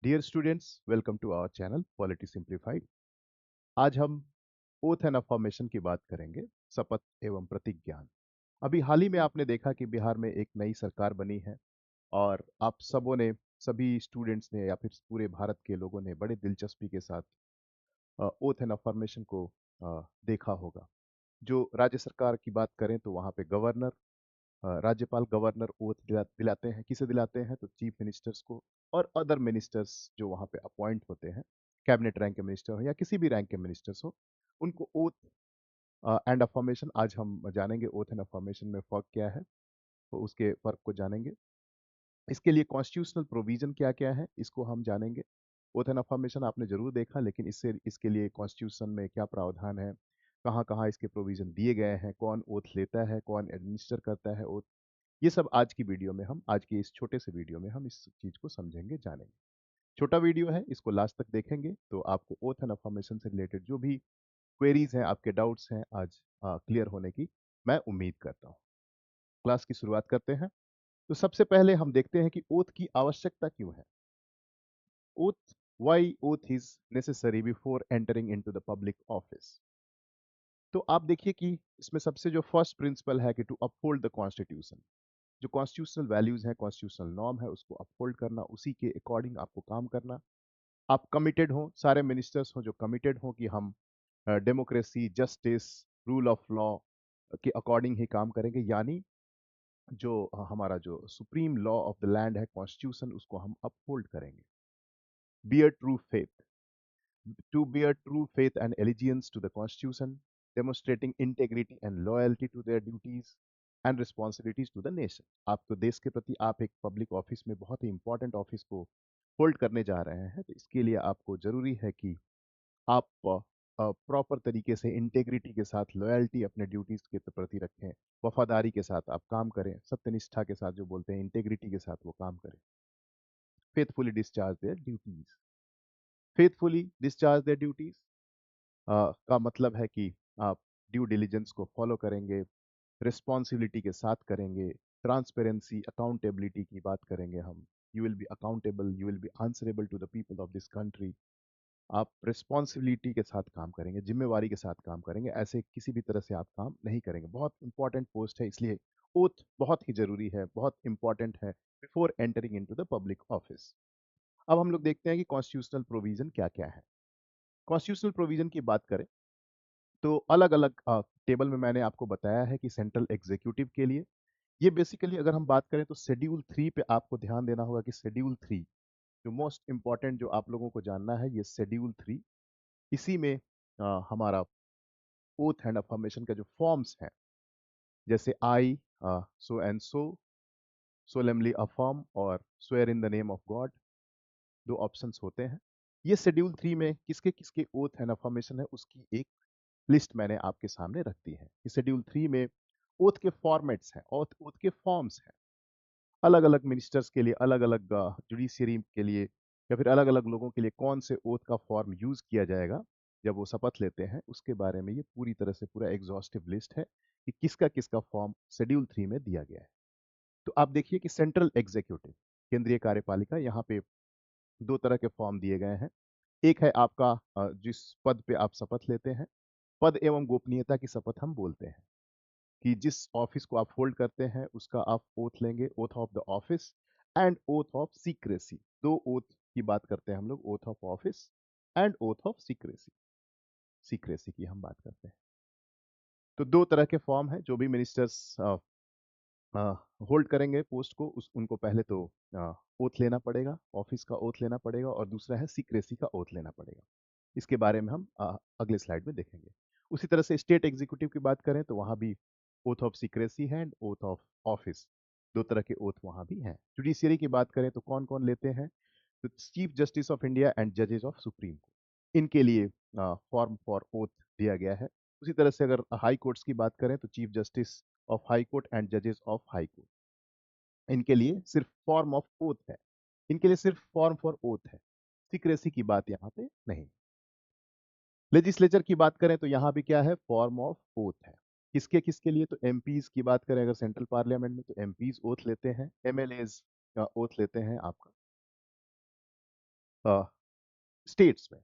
Dear students, welcome to our channel polity simplified. आज हम oath and affirmation की बात करेंगे, शपथ एवं प्रतिज्ञान। अभी हाल ही में आपने देखा कि बिहार में एक नई सरकार बनी है और आप सबों ने, सभी स्टूडेंट्स ने या फिर पूरे भारत के लोगों ने बड़े दिलचस्पी के साथ ओथ एंड अफर्मेशन को देखा होगा। जो राज्य सरकार की बात करें तो वहाँ पे गवर्नर, राज्यपाल गवर्नर ओथ दिलाते हैं। किसे दिलाते हैं? तो चीफ मिनिस्टर्स को और अदर मिनिस्टर्स जो वहाँ पे अपॉइंट होते हैं, कैबिनेट रैंक के मिनिस्टर हो या किसी भी रैंक के मिनिस्टर्स हो, उनको ओथ एंड अफर्मेशन आज हम जानेंगे। ओथ एंड अफर्मेशन में फ़र्क क्या है, तो उसके फ़र्क को जानेंगे। इसके लिए कॉन्स्टिट्यूशनल प्रोविज़न क्या-क्या है, इसको हम जानेंगे। ओथ एंड अफर्मेशन आपने ज़रूर देखा, लेकिन इसके लिए कॉन्स्टिट्यूशन में क्या प्रावधान है, कहाँ-कहाँ इसके प्रोविज़न दिए गए हैं, कौन ओथ लेता है, कौन एडमिनिस्टर करता है ओथ, ये सब आज की वीडियो में हम, आज के इस छोटे से वीडियो में हम इस चीज़ को समझेंगे, जानेंगे। छोटा वीडियो है, इसको लास्ट तक देखेंगे तो आपको ओथ एंड अफर्मेशन से रिलेटेड जो भी क्वेरीज हैं, आपके डाउट्स हैं, आज क्लियर होने की मैं उम्मीद करता हूँ। क्लास की शुरुआत करते हैं। तो सबसे पहले हम देखते हैं कि ओथ की आवश्यकता क्यों है। Oath, why oath is necessary before entering into the public office. तो आप देखिए कि इसमें सबसे जो फर्स्ट प्रिंसिपल है कि टू अपहोल्ड द कॉन्स्टिट्यूशन। जो कॉन्स्टिट्यूशनल वैल्यूज हैं, कॉन्स्टिट्यूशनल नॉर्म है, उसको अपहोल्ड करना, उसी के अकॉर्डिंग आपको काम करना। आप कमिटेड हो, सारे मिनिस्टर्स हो जो कमिटेड हो कि हम democracy, justice, rule of law के अकॉर्डिंग ही काम करेंगे। यानी जो हमारा जो supreme law of the land है, कॉन्स्टिट्यूशन, उसको हम अपहोल्ड करेंगे। Bear true faith, to bear true faith and allegiance to the Constitution, demonstrating integrity and loyalty to their duties and responsibilities to the nation। आपको देश के प्रति, आप एक पब्लिक ऑफिस में, बहुत ही इंपॉर्टेंट ऑफिस को होल्ड करने जा रहे हैं, तो इसके लिए आपको जरूरी है कि आप प्रॉपर तरीके से, इंटेग्रिटी के साथ, लॉयल्टी अपने ड्यूटीज के प्रति रखें, वफादारी के साथ आप काम करें, सत्यनिष्ठा के साथ, जो बोलते हैं इंटेग्रिटी के साथ वो काम करें। Faithfully discharge their duties. Faithfully discharge their duties का मतलब है कि आप ड्यू डिलिजेंस को फॉलो करेंगे, रिस्पॉन्सिबिलिटी के साथ करेंगे, ट्रांसपेरेंसी, अकाउंटेबिलिटी की बात करेंगे हम। You will be accountable, you will be answerable to the people of this country. आप रिस्पॉन्सिबिलिटी के साथ काम करेंगे, जिम्मेवारी के साथ काम करेंगे, ऐसे किसी भी तरह से आप काम नहीं करेंगे। बहुत इंपॉर्टेंट पोस्ट है, इसलिए ओथ बहुत ही जरूरी है, बहुत इंपॉर्टेंट है before entering into the public office. अब हम लोग देखते हैं कि कॉन्स्टिट्यूशनल प्रोविजन क्या क्या है। कॉन्स्टिट्यूशनल प्रोविजन की बात करें तो अलग अलग टेबल में मैंने आपको बताया है कि सेंट्रल एग्जीक्यूटिव के लिए, ये बेसिकली अगर हम बात करें तो शेड्यूल 3 पे आपको ध्यान देना होगा कि शेड्यूल 3 जो मोस्ट इंपॉर्टेंट, जो आप लोगों को जानना है, ये शेड्यूल 3, इसी में हमारा ओथ एंड अफर्मेशन का जो फॉर्म्स हैं, जैसे I so and so, solemnly affirm और swear in the name of God, दो ऑप्शंस होते हैं। ये शेड्यूल 3 में किसके किसके ओथ एंड अफर्मेशन है, उसकी एक लिस्ट मैंने आपके सामने रख दी है। इस शेड्यूल 3 में ओथ के फॉर्मेट्स हैं, ओथ ओथ के फॉर्म्स हैं। अलग अलग मिनिस्टर्स के लिए, अलग अलग जुडिशियरी के लिए, या फिर अलग अलग लोगों के लिए कौन से ओथ का फॉर्म यूज किया जाएगा जब वो शपथ लेते हैं, उसके बारे में ये पूरी तरह से पूरा एग्जॉस्टिव लिस्ट है कि किसका किसका फॉर्म शेड्यूल 3 में दिया गया है। तो आप देखिए कि सेंट्रल एग्जीक्यूटिव, केंद्रीय कार्यपालिका, यहाँ पे दो तरह के फॉर्म दिए गए हैं। एक है आपका जिस पद पे आप शपथ लेते हैं, पद एवं गोपनीयता की शपथ हम बोलते हैं, कि जिस ऑफिस को आप होल्ड करते हैं उसका आप ओथ लेंगे, oath of the office and oath of secrecy. दो ओथ की बात करते हैं हम लोग, oath of office and oath of secrecy. Secrecy की हम बात करते हैं। तो दो तरह के फॉर्म हैं, जो भी मिनिस्टर्स होल्ड करेंगे पोस्ट को, उनको पहले तो ओथ लेना पड़ेगा, ऑफिस का ओथ लेना पड़ेगा, और दूसरा है सीक्रेसी का ओथ लेना पड़ेगा। इसके बारे में हम अगले स्लाइड में देखेंगे। उसी तरह से स्टेट एग्जीक्यूटिव की बात करें तो वहाँ भी ओथ ऑफ सीक्रेसी है एंड ओथ ऑफ ऑफिस, दो तरह के ओथ वहाँ भी हैं। जुडिशियरी की बात करें तो कौन कौन लेते हैं, तो chief justice of India and जजेस ऑफ सुप्रीम कोर्ट, इनके लिए फॉर्म फॉर ओथ दिया गया है। उसी तरह से अगर हाई कोर्ट्स की बात करें तो chief justice of high court and जजेस ऑफ हाई कोर्ट, इनके लिए सिर्फ फॉर्म ऑफ ओथ है, इनके लिए सिर्फ फॉर्म फॉर ओथ है, सीक्रेसी की बात यहाँ पे नहीं। लेजिस्लेचर की बात करें तो यहाँ भी क्या है, फॉर्म ऑफ ओथ है। किसके किसके लिए, तो एमपीज की बात करें अगर सेंट्रल पार्लियामेंट में, तो एमपीज ओथ लेते हैं, एमएलएज ओथ लेते हैं आपका स्टेट्स में।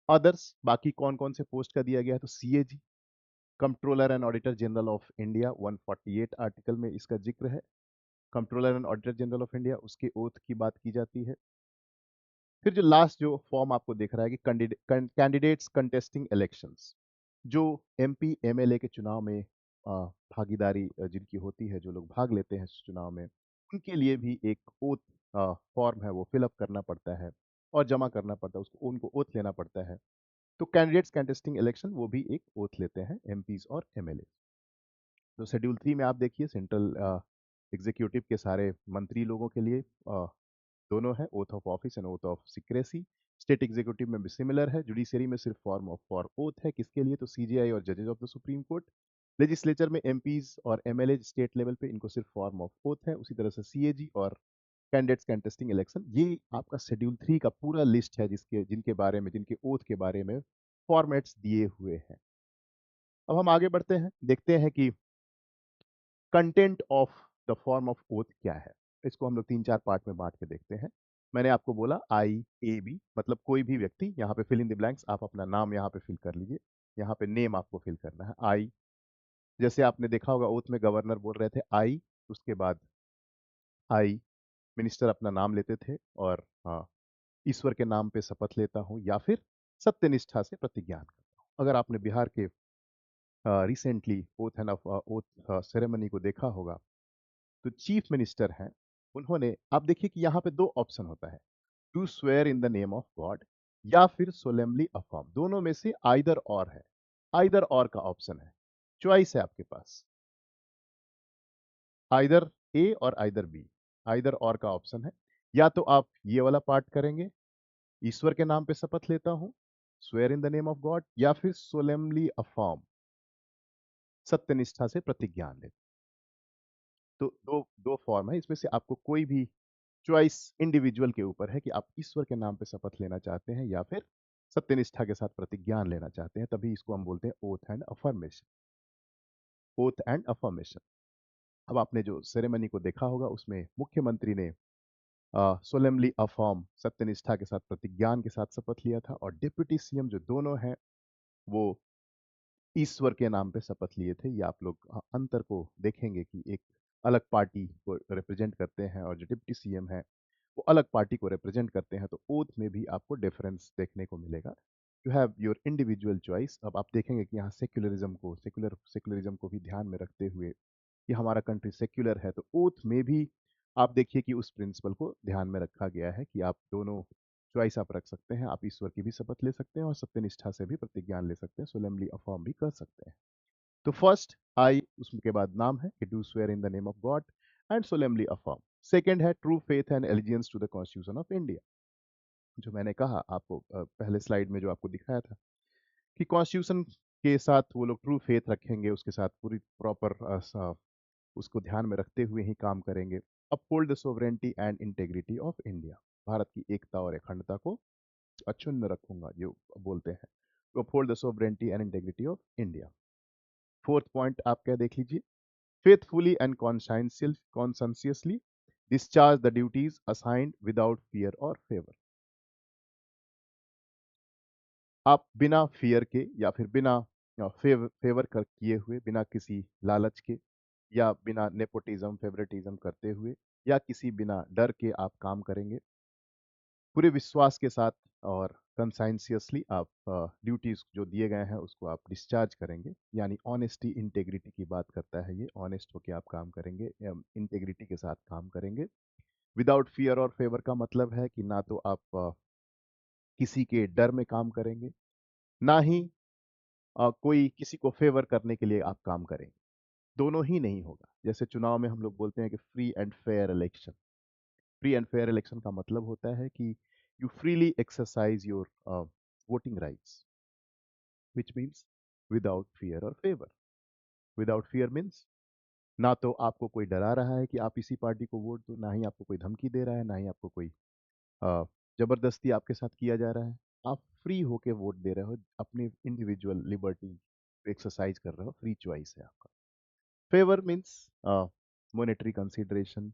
अदर्स बाकी कौन कौन से पोस्ट का दिया गया है, तो CAG, controller and auditor general of India, 148 article में इसका जिक्र है। Controller and auditor general of India, उसके ओथ की बात की जाती है। फिर जो लास्ट जो फॉर्म आपको दिख रहा है कि कैंडिडेट्स कंटेस्टिंग इलेक्शंस, जो एमपी एमएलए के चुनाव में भागीदारी जिनकी होती है, जो लोग भाग लेते हैं इस चुनाव में, उनके लिए भी एक ओथ फॉर्म है, वो फिलअप करना पड़ता है और जमा करना पड़ता है, उसको उनको ओथ लेना पड़ता है। तो कैंडिडेट्स कंटेस्टिंग इलेक्शन वो भी एक ओथ लेते हैं, एमपीज और एमएलए। तो शेड्यूल 3 में आप देखिए सेंट्रल एग्जीक्यूटिव के सारे मंत्री लोगों के लिए दोनों है, oath of office and oath of secrecy. State executive में भी सिमिलर है। जुडिशरी में सिर्फ फॉर्म ऑफ फॉर ओथ है, किसके लिए, तो सीजीआई और जजेस of the supreme court. Legislature में एमपीज और एमएलए स्टेट लेवल पे, इनको सिर्फ फॉर्म ऑफ ओथ है। उसी तरह से सीएजी और कैंडिडेट्स कंटेस्टिंग इलेक्शन, ये आपका शेड्यूल 3 का पूरा लिस्ट है, जिसके जिनके बारे में, जिनके ओथ के बारे में फॉर्मेट्स दिए हुए हैं। अब हम आगे बढ़ते हैं, देखते हैं कि content of the form of oath क्या है। इसको हम लोग 3-4 पार्ट में बांट के देखते हैं। मैंने आपको बोला आई ए बी, मतलब कोई भी व्यक्ति, यहाँ पे फिल इन द ब्लैंक्स, आप अपना नाम यहाँ पे फिल कर लीजिए। यहाँ पे नेम आपको फिल करना है। आई, जैसे आपने देखा होगा ओथ में गवर्नर बोल रहे थे आई, उसके बाद आई, मिनिस्टर अपना नाम लेते थे और हाँ, ईश्वर के नाम पे शपथ लेता हूँ या फिर सत्यनिष्ठा से प्रतिज्ञान करता हूँ। अगर आपने बिहार के recently oath and oath ceremony को देखा होगा, तो चीफ मिनिस्टर हैं, उन्होंने, आप देखिए कि यहाँ पे दो ऑप्शन होता है, to swear in the name of God या फिर सोलेमली अफर्म। दोनों में से आइदर और है, आइदर और का ऑप्शन है, चॉइस है आपके पास, आइदर ए और आइदर बी, आइदर और का ऑप्शन है। या तो आप ये वाला पार्ट करेंगे, ईश्वर के नाम पे शपथ लेता हूं, swear in the name of God, या फिर सोलेमली अफर्म, सत्यनिष्ठा से प्रतिज्ञान लेते। तो दो दो फॉर्म है, इसमें से आपको कोई भी चॉइस इंडिविजुअल के ऊपर है कि आप ईश्वर के नाम पे शपथ लेना चाहते हैं या फिर सत्यनिष्ठा के साथ प्रतिज्ञान लेना चाहते हैं। तभी इसको हम बोलते हैं oath and affirmation, oath and affirmation. अब आपने जो सेरेमनी को देखा होगा, उसमें मुख्यमंत्री ने सोलेमली अफर्म, सत्यनिष्ठा के साथ प्रतिज्ञान के साथ शपथ लिया था, और डिप्यूटी सीएम जो दोनों हैं, वो ईश्वर के नाम पे शपथ लिए थे। ये आप लोग अंतर को देखेंगे कि एक अलग पार्टी को रिप्रेजेंट करते हैं और जो डिप्टी सीएम है वो अलग पार्टी को रिप्रेजेंट करते हैं। तो ओथ में भी आपको डिफरेंस देखने को मिलेगा। You have your individual choice. अब आप देखेंगे कि यहाँ सेक्युलरिज्म को भी ध्यान में रखते हुए कि हमारा कंट्री सेक्युलर है, तो ओथ में भी आप देखिए कि उस प्रिंसिपल को ध्यान में रखा गया है कि आप दोनों चॉइस आप रख सकते हैं। आप ईश्वर की भी शपथ ले सकते हैं और सत्यनिष्ठा से भी प्रतिज्ञान ले सकते हैं, सोलेमली अफर्म भी कर सकते हैं। तो फर्स्ट आई, उसके बाद नाम है कि do swear in the name of God and solemnly affirm. Second है true faith and allegiance to the constitution of India. जो मैंने कहा आपको पहले स्लाइड में जो आपको दिखाया था कि कॉन्स्टिट्यूशन के साथ वो लोग ट्रू फेथ रखेंगे, उसके साथ पूरी प्रॉपर उसको ध्यान में रखते हुए ही काम करेंगे। Uphold the sovereignty and integrity of India, Bharat की एकता और अखंडता को अक्षुण्ण रखूंगा, जो बोलते हैं। तो uphold the sovereignty and integrity of India. Fourth point आप क्या देख लीजिए, faithfully and conscientiously discharge the duties assigned without fear or favor। आप बिना फियर के या फिर बिना फेवर कर किए हुए, बिना किसी लालच के या बिना नेपोटिज्म फेवरेटिज्म करते हुए या किसी बिना डर के आप काम करेंगे, पूरे विश्वास के साथ और कंसाइंसियसली आप ड्यूटीज जो दिए गए हैं उसको आप डिस्चार्ज करेंगे। यानी ऑनेस्टी इंटेग्रिटी की बात करता है ये, ऑनेस्ट होके आप काम करेंगे, इंटेग्रिटी के साथ काम करेंगे। विदाउट फियर और फेवर का मतलब है कि ना तो आप किसी के डर में काम करेंगे, ना ही कोई किसी को फेवर करने के लिए आप काम करेंगे। दोनों ही नहीं होगा। जैसे चुनाव में हम लोग बोलते हैं कि free and fair election. Free and fair election का मतलब होता है कि you freely exercise your voting rights, which means without fear और फेवर। विदाउट फियर मीन्स ना तो आपको कोई डरा रहा है कि आप इसी पार्टी को वोट दो, ना ही आपको कोई धमकी दे रहा है, ना ही आपको कोई अ, जबरदस्ती आपके साथ किया जा रहा है। आप फ्री होके वोट दे रहे हो, अपनी इंडिविजुअल लिबर्टी एक्सरसाइज कर रहे हो, फ्री चॉइस है आपका। फेवर मीन्स मॉनेटरी कंसिडरेशन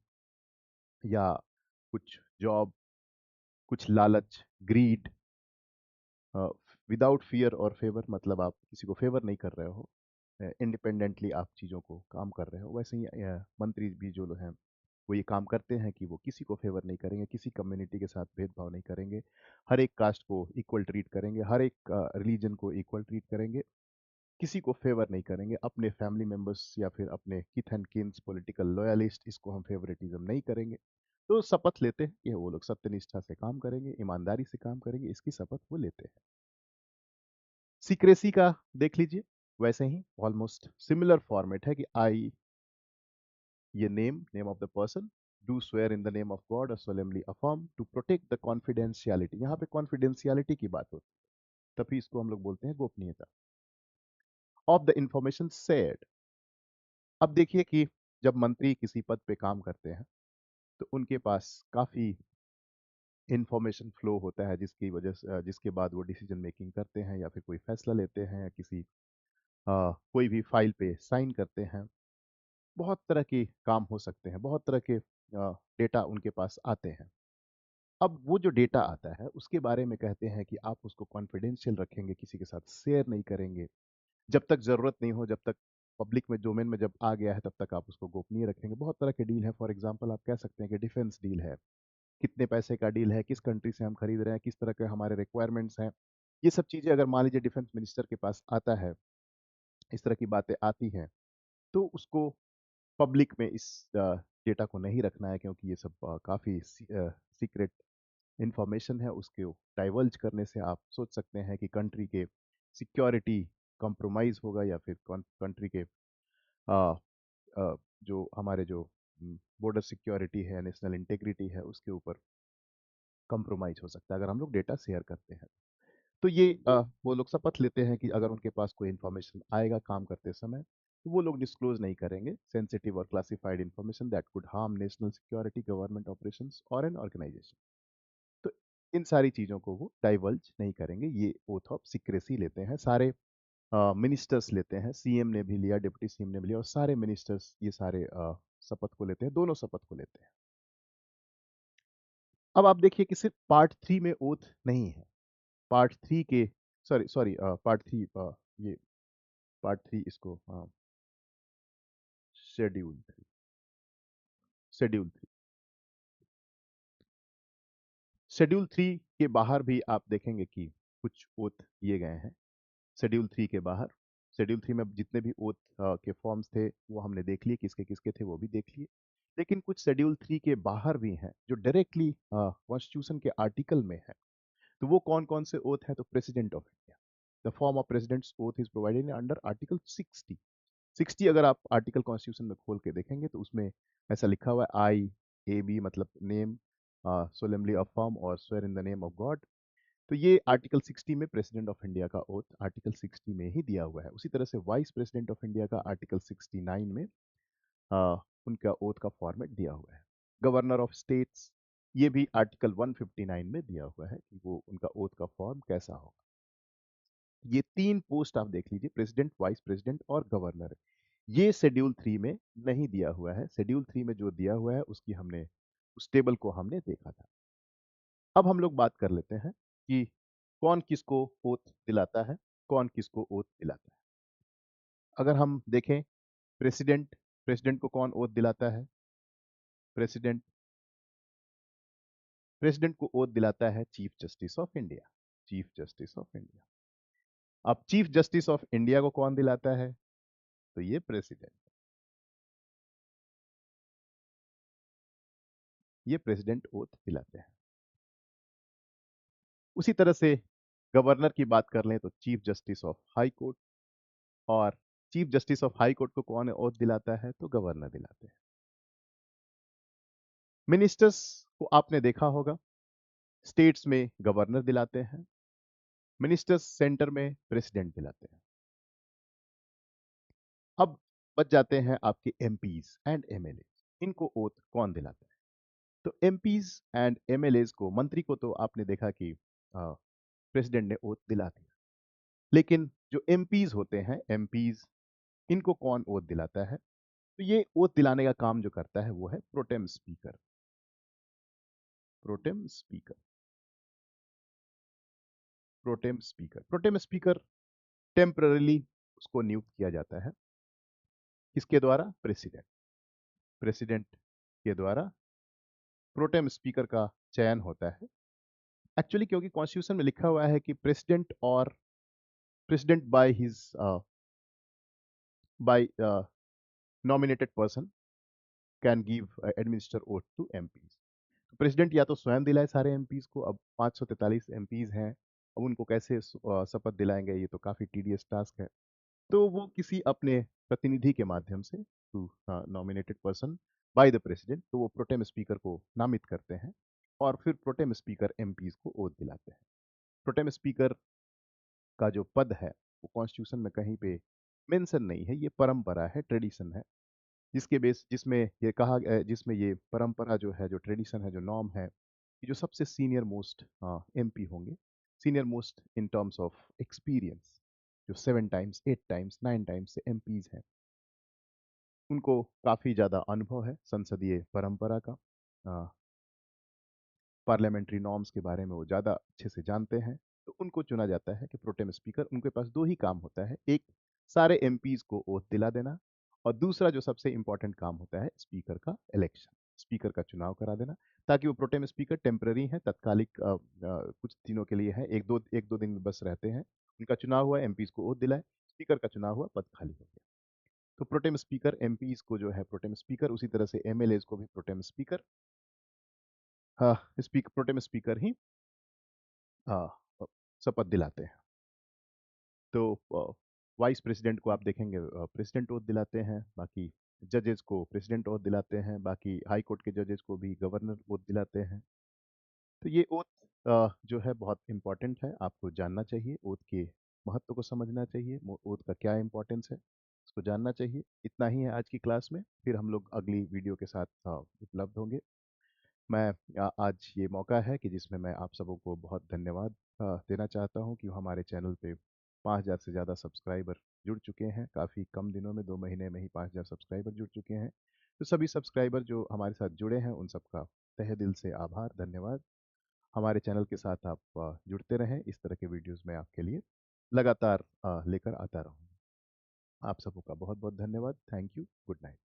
या कुछ जॉब, कुछ लालच, ग्रीड, विदाउट फियर और फेवर, मतलब आप किसी को फेवर नहीं कर रहे हो, इंडिपेंडेंटली आप चीज़ों को काम कर रहे हो। वैसे ही मंत्री भी जो लोग हैं वो ये काम करते हैं कि वो किसी को फेवर नहीं करेंगे, किसी कम्युनिटी के साथ भेदभाव नहीं करेंगे, हर एक कास्ट को इक्वल ट्रीट करेंगे, हर एक रिलीजन को इक्वल ट्रीट करेंगे, किसी को फेवर नहीं करेंगे, अपने फैमिली मेंबर्स या फिर अपने किथ एंड किन्स, पॉलिटिकल लॉयलिस्ट, इसको हम फेवरेटिज्म नहीं करेंगे। तो शपथ लेते हैं कि वो लोग सत्यनिष्ठा से काम करेंगे, ईमानदारी से काम करेंगे, इसकी शपथ वो लेते हैं। सीक्रेसी का देख लीजिए, वैसे ही ऑलमोस्ट सिमिलर फॉर्मेट है कि आई, ये name of the person, do swear in the name of God और solemnly affirm to protect the confidentiality. यहाँ पे कॉन्फिडेंशियलिटी की बात होती है, तभी इसको हम लोग बोलते हैं गोपनीयता, ऑफ द इंफॉर्मेशन शेयर्ड। अब देखिए कि जब मंत्री किसी पद पे काम करते हैं तो उनके पास काफी इंफॉर्मेशन फ्लो होता है, जिसकी वजह से जिसके बाद वो डिसीजन मेकिंग करते हैं या फिर कोई फैसला लेते हैं या किसी कोई भी फाइल पे साइन करते हैं। बहुत तरह के काम हो सकते हैं, बहुत तरह के डेटा उनके पास आते हैं। अब वो जो डेटा आता है उसके बारे में कहते हैं कि आप उसको कॉन्फिडेंशियल रखेंगे, किसी के साथ शेयर नहीं करेंगे, जब तक जरूरत नहीं हो, जब तक पब्लिक में डोमेन में जब आ गया है तब तक आप उसको गोपनीय रखेंगे। बहुत तरह के डील है, फॉर एग्जांपल आप कह सकते हैं कि डिफेंस डील है, कितने पैसे का डील है, किस कंट्री से हम खरीद रहे हैं, किस तरह के हमारे रिक्वायरमेंट्स हैं, ये सब चीज़ें अगर मान लीजिए डिफेंस मिनिस्टर के पास आता है, इस तरह की बातें आती हैं, तो उसको पब्लिक में इस डेटा को नहीं रखना है, क्योंकि ये सब काफ़ी सीक्रेट इंफॉर्मेशन है। उसके डाइवल्ज करने से आप सोच सकते हैं कि कंट्री के सिक्योरिटी कॉम्प्रोमाइज़ होगा, या फिर कंट्री के अ, जो हमारे जो बॉर्डर सिक्योरिटी है, नेशनल इंटेग्रिटी है, उसके ऊपर कॉम्प्रोमाइज़ हो सकता है अगर हम लोग डेटा शेयर करते हैं। तो ये वो लोग शपथ लेते हैं कि अगर उनके पास कोई इन्फॉर्मेशन आएगा काम करते समय, तो वो लोग डिस्क्लोज नहीं करेंगे सेंसिटिव और classified information that could harm national security, government operations और एन ऑर्गेनाइजेशन। तो इन सारी चीज़ों को वो डाइवल्ज नहीं करेंगे, ये ओथ ऑफ सीक्रेसी लेते हैं सारे मिनिस्टर्स, लेते हैं, सीएम ने भी लिया, डिप्टी सीएम ने भी लिया, और सारे मिनिस्टर्स ये सारे शपथ को लेते हैं, दोनों शपथ को लेते हैं। अब आप देखिए कि सिर्फ पार्ट 3 में ओथ नहीं है, पार्ट 3 के, सॉरी सॉरी, पार्ट 3, ये पार्ट 3 इसको, शेड्यूल 3, शेड्यूल 3, शेड्यूल 3 के बाहर भी आप देखेंगे कि कुछ ओथ दिए गए हैं। शेड्यूल 3 के बाहर, शेड्यूल 3 में जितने भी ओथ के फॉर्म्स थे वो हमने देख लिए, किसके किसके थे वो भी देख लिए। लेकिन कुछ शेड्यूल 3 के बाहर भी हैं जो डायरेक्टली कॉन्स्टिट्यूशन के आर्टिकल में है। तो वो कौन कौन से ओथ हैं? तो president of India, the form of president's oath is provided under article 60। 60 अगर आप आर्टिकल कॉन्स्टिट्यूशन में खोल के देखेंगे तो उसमें ऐसा लिखा हुआ है, आई ए बी, मतलब नेम, सोलेमनली अफर्म और swear in the name of God. तो ये आर्टिकल 60 में प्रेसिडेंट ऑफ इंडिया का ओथ आर्टिकल 60 में ही दिया हुआ है। उसी तरह से वाइस प्रेसिडेंट ऑफ इंडिया का आर्टिकल 69 में उनका ओथ का फॉर्मेट दिया हुआ है। गवर्नर ऑफ स्टेट्स, ये भी आर्टिकल 159 में दिया हुआ है कि वो उनका ओथ का फॉर्म कैसा होगा। ये 3 पोस्ट आप देख लीजिए, प्रेसिडेंट, वाइस प्रेसिडेंट और गवर्नर, ये शेड्यूल 3 में नहीं दिया हुआ है। शेड्यूल 3 में जो दिया हुआ है उसकी हमने, उस टेबल को हमने देखा था। अब हम लोग बात कर लेते हैं कि कौन किसको ओथ दिलाता है, कौन किसको ओथ दिलाता है। अगर हम देखें, प्रेसिडेंट, प्रेसिडेंट को कौन ओथ दिलाता है? प्रेसिडेंट, प्रेसिडेंट को ओथ दिलाता है chief justice of India, chief justice of India. अब चीफ जस्टिस ऑफ इंडिया को कौन दिलाता है? तो ये प्रेसिडेंट, ये प्रेसिडेंट ओथ दिलाते हैं। उसी तरह से गवर्नर की बात कर लें तो chief justice of high court, और chief justice of high court को कौन ओथ दिलाता है? तो गवर्नर दिलाते हैं। मिनिस्टर्स को आपने देखा होगा, स्टेट्स में गवर्नर दिलाते हैं, मिनिस्टर्स सेंटर में प्रेसिडेंट दिलाते हैं। अब बच जाते हैं आपके एमपीज एंड एमएलए, इनको ओथ कौन दिलाता है? तो एमपीज एंड एमएलए को, मंत्री को तो आपने देखा कि प्रेसिडेंट ने ओथ दिला दिया, लेकिन जो एमपीज होते हैं, एमपीज, इनको कौन ओथ दिलाता है? तो ये ओथ दिलाने का काम जो करता है वो है pro tem speaker, pro tem speaker. Pro tem speaker temporarily उसको नियुक्त किया जाता है। किसके द्वारा? प्रेसिडेंट। प्रेसिडेंट के द्वारा प्रोटेम स्पीकर का चयन होता है। एक्चुअली क्योंकि कॉन्स्टिट्यूशन में लिखा हुआ है कि प्रेसिडेंट और president by nominated person can give administer oath to MPs. प्रेसिडेंट या तो स्वयं दिलाए सारे एमपीज को। अब 543 एमपीज हैं, अब उनको कैसे शपथ दिलाएंगे, ये तो काफ़ी टीडियस टास्क है। तो वो किसी अपने प्रतिनिधि के माध्यम से, to nominated person by the president, तो वो प्रोटेम स्पीकर को नामित करते हैं और फिर प्रोटेम स्पीकर एमपीज को ओथ दिलाते हैं। प्रोटेम स्पीकर का जो पद है वो कॉन्स्टिट्यूशन में कहीं पे मेंशन नहीं है, ये परंपरा है, ट्रेडिशन है, जिसमें ये परंपरा जो है, जो ट्रेडिशन है, जो नॉर्म है, कि जो सबसे सीनियर मोस्ट एमपी होंगे, senior most in terms of experience, जो 7 टाइम्स 8 टाइम्स 9 टाइम्स से एमपीज हैं, उनको काफ़ी ज़्यादा अनुभव है संसदीय परंपरा का। पार्लियामेंट्री नॉर्म्स के बारे में वो ज़्यादा अच्छे से जानते हैं। तो उनको चुना जाता है कि प्रोटेम स्पीकर, उनके पास दो ही काम होता है, एक सारे एमपीज को ओथ दिला देना, और दूसरा जो सबसे इंपॉर्टेंट काम होता है, स्पीकर का इलेक्शन, स्पीकर का चुनाव करा देना, ताकि वो प्रोटेम स्पीकर टेम्पररी हैं, तत्कालिक कुछ दिनों के लिए हैं, एक दो दिन में बस रहते हैं। उनका चुनाव हुआ, एमपीज को ओथ दिलाए, स्पीकर का चुनाव हुआ, पद खाली हो गया। तो प्रोटेम स्पीकर एमपीज को जो है प्रोटेम स्पीकर, उसी तरह से एमएलएज को भी प्रोटेम स्पीकर, हाँ, प्रोटेम स्पीकर ही हाँ, शपथ दिलाते हैं। तो वाइस प्रेसिडेंट को आप देखेंगे प्रेसिडेंट ओथ दिलाते हैं, बाकी जजेस को प्रेसिडेंट ओथ दिलाते हैं, बाकी हाई कोर्ट के जजेस को भी गवर्नर ओथ दिलाते हैं। तो ये ओथ जो है बहुत इम्पॉर्टेंट है, आपको जानना चाहिए, ओथ के महत्व को समझना चाहिए, ओथ का क्या इम्पोर्टेंस है, इसको जानना चाहिए। इतना ही है आज की क्लास में, फिर हम लोग अगली वीडियो के साथ उपलब्ध होंगे। मैं आज ये मौका है कि जिसमें मैं आप सबों को बहुत धन्यवाद देना चाहता हूँ कि हमारे चैनल पे 5,000 से ज़्यादा सब्सक्राइबर जुड़ चुके हैं। काफ़ी कम दिनों में, 2 महीने में ही 5,000 सब्सक्राइबर जुड़ चुके हैं। तो सभी सब्सक्राइबर जो हमारे साथ जुड़े हैं, उन सबका तहे दिल से आभार, धन्यवाद। हमारे चैनल के साथ आप जुड़ते रहें, इस तरह के वीडियोज़ मैं आपके लिए लगातार लेकर आता रहूँगा। आप सबों का बहुत बहुत धन्यवाद। Thank you. Good night.